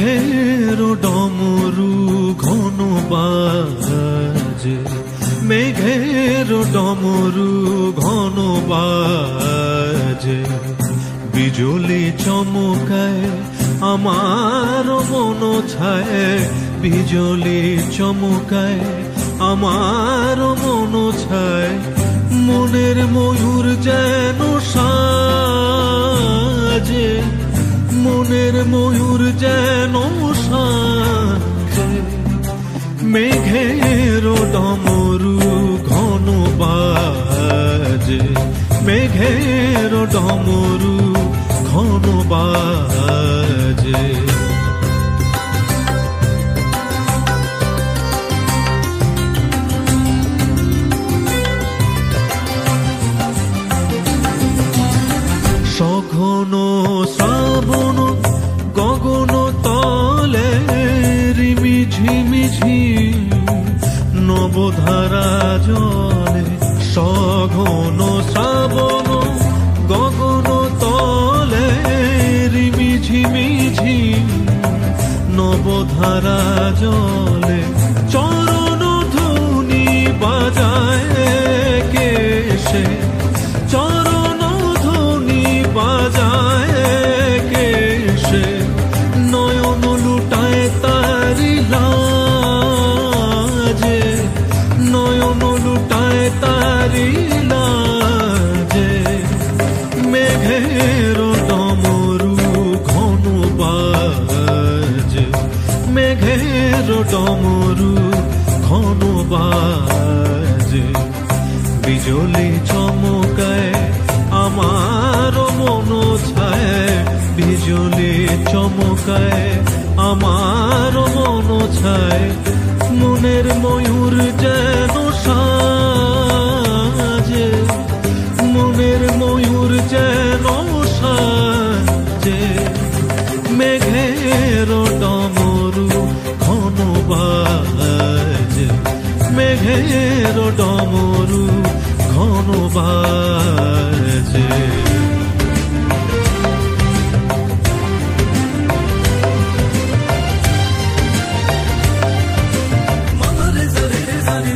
মেঘের ডমরু ঘন বাজে, মেঘের ডমরু ঘন বাজে, বিজুলি চমকায় আমার মন ছায়, বিজুলি চমকায় আমার মন ছায়, মনের ময়ূর যেন সাজে, মনের ময়ূর যেন সাজে, মেঘের ডমরু ঘন বাজে, মেঘের ডমরু ঘন বাজে। সঘন শ্রাবণ গগন তলে রিমি ঝিমিঝি নবধারা জলে, সঘন শ্রাবণ গগন তলে রিমি ঝিমিঝি নবধারা জলে, চরণ ধ্বনি বাজায় কে সে, চরণ ধ্বনি বাজায় কে সে, নয়ন লুটায় তারি লাজে, নয়ন লুটায় তারি লাজে, মেঘের ডমরু ঘন বাজে, মেঘের ডমরু ঘন বাজে, বিজুলি চমকায় আমার মন ছায়, বিজুলি চমকায় আমার মন ছায়, মনের ময়ূর যেন সাজে, মনের ময়ূর যেন সাজে, মেঘের ডমরু ঘন বাজে, মেঘের ডমরু ঘন বাজে। Mama re sa re sa re